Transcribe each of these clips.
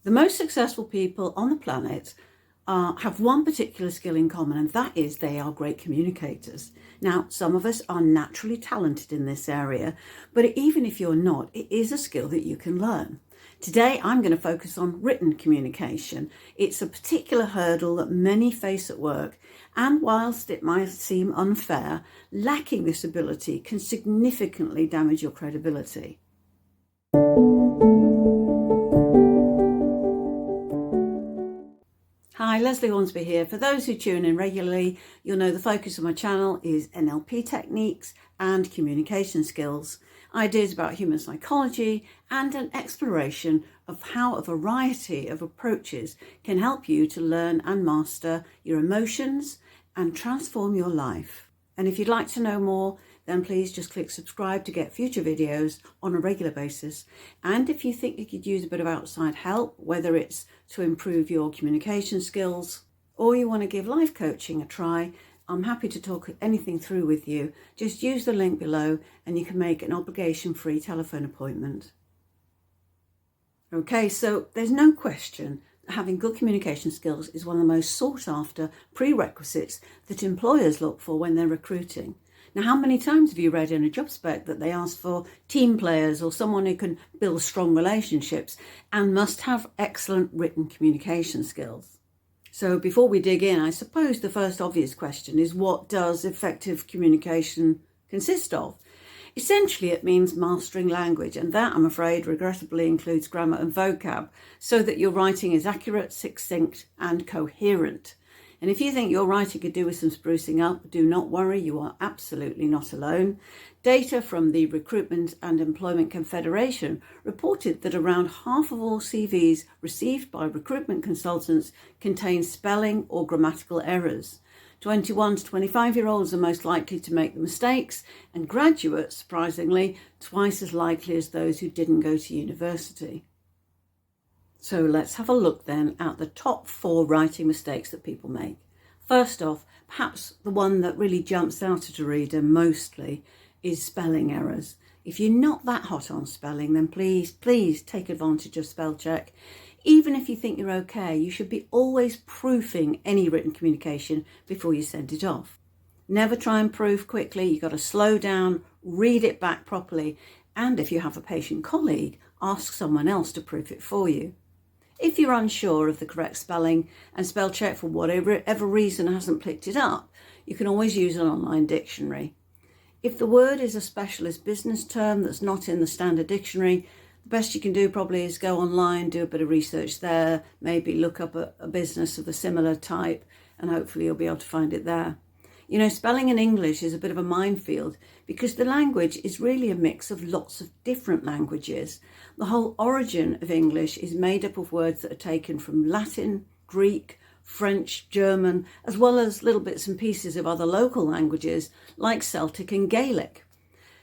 The most successful people on the planet have one particular skill in common, and that is they are great communicators. Now, some of us are naturally talented in this area, but even if you're not, it is a skill that you can learn. Today, I'm going to focus on written communication. It's a particular hurdle that many face at work, and whilst it might seem unfair, lacking this ability can significantly damage your credibility. Hi, Leslie Hornsby here. For those who tune in regularly, you'll know the focus of my channel is NLP techniques and communication skills, ideas about human psychology, and an exploration of how a variety of approaches can help you to learn and master your emotions and transform your life. And if you'd like to know more, then please just click subscribe to get future videos on a regular basis. And if you think you could use a bit of outside help, whether it's to improve your communication skills or you want to give life coaching a try, I'm happy to talk anything through with you. Just use the link below and you can make an obligation-free telephone appointment. Okay, so there's no question that having good communication skills is one of the most sought after prerequisites that employers look for when they're recruiting. Now, how many times have you read in a job spec that they ask for team players or someone who can build strong relationships and must have excellent written communication skills? So before we dig in, I suppose the first obvious question is, what does effective communication consist of? Essentially, it means mastering language, and that, I'm afraid, regrettably includes grammar and vocab, so that your writing is accurate, succinct, and coherent. And if you think your writing could do with some sprucing up, do not worry, you are absolutely not alone. Data from the Recruitment and Employment Confederation reported that around half of all CVs received by recruitment consultants contain spelling or grammatical errors. 21 to 25-year-olds are most likely to make the mistakes, and graduates, surprisingly, twice as likely as those who didn't go to university. So let's have a look then at the top 4 writing mistakes that people make. First off, perhaps the one that really jumps out at a reader mostly is spelling errors. If you're not that hot on spelling, then please take advantage of spell check. Even if you think you're okay, you should be always proofing any written communication before you send it off. Never try and proof quickly. You've got to slow down, read it back properly, and if you have a patient colleague, ask someone else to proof it for you. If you're unsure of the correct spelling and spell check for whatever reason hasn't picked it up, you can always use an online dictionary. If the word is a specialist business term that's not in the standard dictionary, the best you can do probably is go online, do a bit of research there, maybe look up a business of a similar type, and hopefully you'll be able to find it there. You know, spelling in English is a bit of a minefield because the language is really a mix of lots of different languages. The whole origin of English is made up of words that are taken from Latin, Greek, French, German, as well as little bits and pieces of other local languages like Celtic and Gaelic.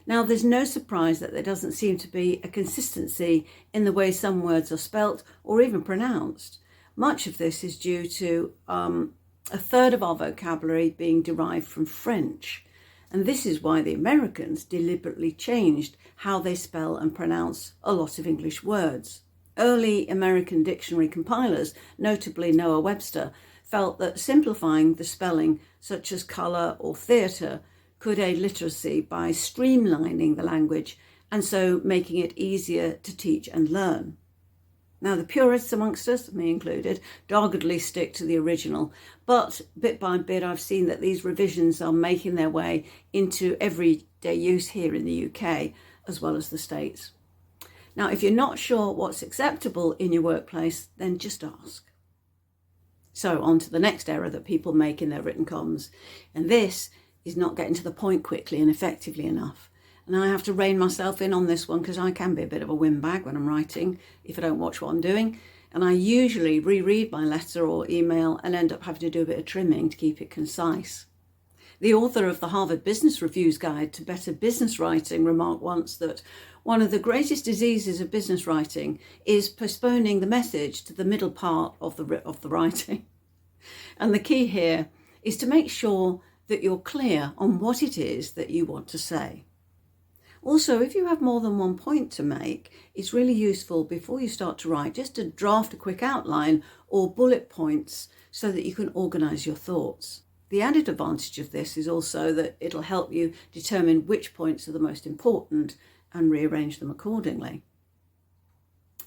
Now, there's no surprise that there doesn't seem to be a consistency in the way some words are spelt or even pronounced. Much of this is due to a third of our vocabulary being derived from French. And this is why the Americans deliberately changed how they spell and pronounce a lot of English words. Early American dictionary compilers, notably Noah Webster, felt that simplifying the spelling, such as colour or theatre, could aid literacy by streamlining the language and so making it easier to teach and learn. Now, the purists amongst us, me included, doggedly stick to the original, but bit by bit I've seen that these revisions are making their way into everyday use here in the UK, as well as the States. Now, if you're not sure what's acceptable in your workplace, then just ask. So on to the next error that people make in their written comms, and this is not getting to the point quickly and effectively enough. And I have to rein myself in on this one because I can be a bit of a windbag when I'm writing if I don't watch what I'm doing. And I usually reread my letter or email and end up having to do a bit of trimming to keep it concise. The author of the Harvard Business Review's Guide to Better Business Writing remarked once that one of the greatest diseases of business writing is postponing the message to the middle part of the writing. And the key here is to make sure that you're clear on what it is that you want to say. Also, if you have more than one point to make, it's really useful before you start to write just to draft a quick outline or bullet points so that you can organise your thoughts. The added advantage of this is also that it'll help you determine which points are the most important and rearrange them accordingly.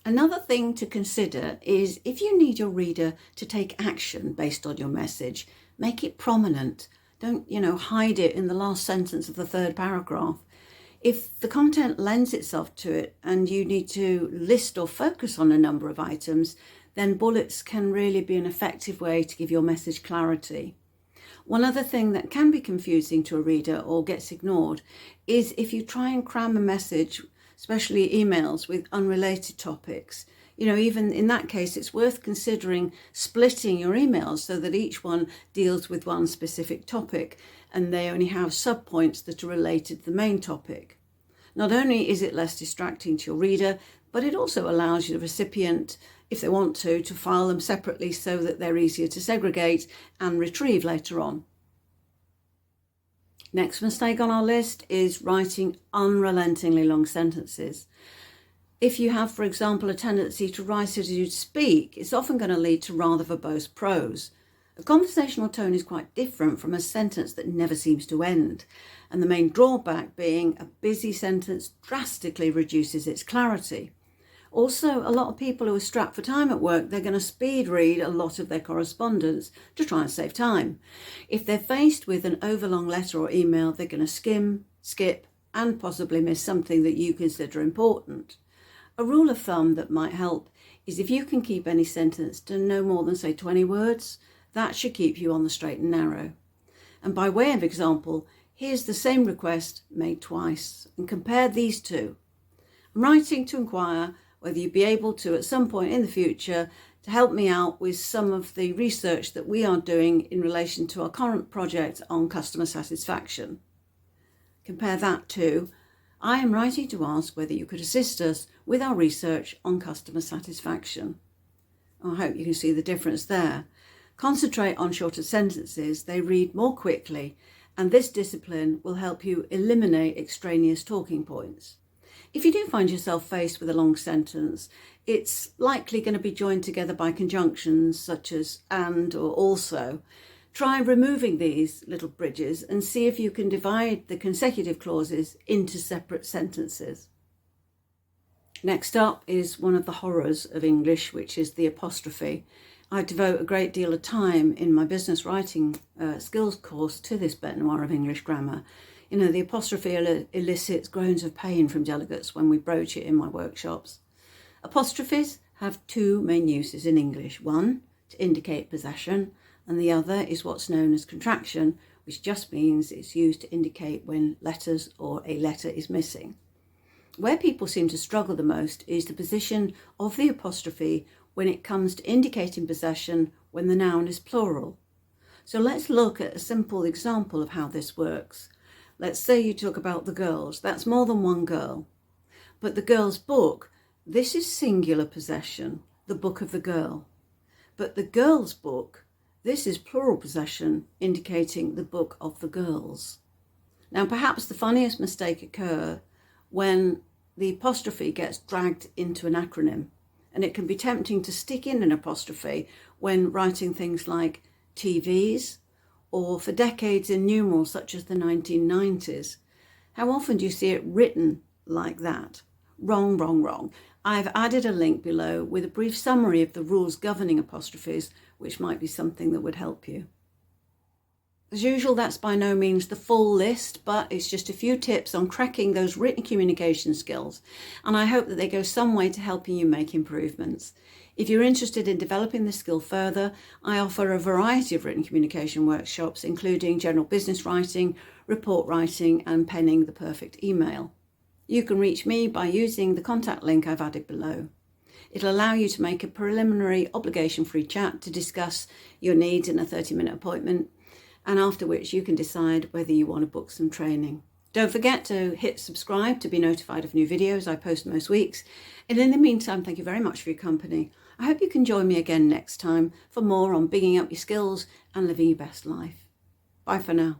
Another thing to consider is if you need your reader to take action based on your message, make it prominent. Don't, hide it in the last sentence of the third paragraph. If the content lends itself to it and you need to list or focus on a number of items, then bullets can really be an effective way to give your message clarity. One other thing that can be confusing to a reader or gets ignored is if you try and cram a message, especially emails, with unrelated topics. Even in that case, it's worth considering splitting your emails so that each one deals with one specific topic and they only have subpoints that are related to the main topic. Not only is it less distracting to your reader, but it also allows the recipient, if they want to file them separately so that they're easier to segregate and retrieve later on. Next mistake on our list is writing unrelentingly long sentences. If you have, for example, a tendency to write as you speak, it's often going to lead to rather verbose prose. A conversational tone is quite different from a sentence that never seems to end, and the main drawback being a busy sentence drastically reduces its clarity. Also, a lot of people who are strapped for time at work, they're going to speed read a lot of their correspondence to try and save time. If they're faced with an overlong letter or email, they're going to skim, skip, and possibly miss something that you consider important. A rule of thumb that might help is if you can keep any sentence to no more than, say, 20 words, that should keep you on the straight and narrow. And by way of example, here's the same request made twice, and compare these two. I'm writing to inquire whether you'd be able to, at some point in the future, to help me out with some of the research that we are doing in relation to our current project on customer satisfaction. Compare that to, I am writing to ask whether you could assist us with our research on customer satisfaction. I hope you can see the difference there. Concentrate on shorter sentences, they read more quickly, and this discipline will help you eliminate extraneous talking points. If you do find yourself faced with a long sentence, it's likely going to be joined together by conjunctions such as and or also. Try removing these little bridges and see if you can divide the consecutive clauses into separate sentences. Next up is one of the horrors of English, which is the apostrophe. I devote a great deal of time in my business writing skills course to this bête noire of English grammar. The apostrophe elicits groans of pain from delegates when we broach it in my workshops. Apostrophes have two main uses in English. One, to indicate possession, and the other is what's known as contraction, which just means it's used to indicate when letters or a letter is missing. Where people seem to struggle the most is the position of the apostrophe when it comes to indicating possession when the noun is plural. So let's look at a simple example of how this works. Let's say you talk about the girls. That's more than one girl. But the girl's book, this is singular possession, the book of the girl. But the girl's book, this is plural possession, indicating the book of the girls. Now, perhaps the funniest mistake occurs when the apostrophe gets dragged into an acronym. And it can be tempting to stick in an apostrophe when writing things like TVs or for decades in numerals such as the 1990s. How often do you see it written like that? Wrong, wrong, wrong. I've added a link below with a brief summary of the rules governing apostrophes, which might be something that would help you. As usual, that's by no means the full list, but it's just a few tips on cracking those written communication skills, and I hope that they go some way to helping you make improvements. If you're interested in developing this skill further, I offer a variety of written communication workshops, including general business writing, report writing, and penning the perfect email. You can reach me by using the contact link I've added below. It'll allow you to make a preliminary obligation-free chat to discuss your needs in a 30-minute appointment, and after which you can decide whether you want to book some training. Don't forget to hit subscribe to be notified of new videos I post most weeks. And in the meantime, thank you very much for your company. I hope you can join me again next time for more on bigging up your skills and living your best life. Bye for now.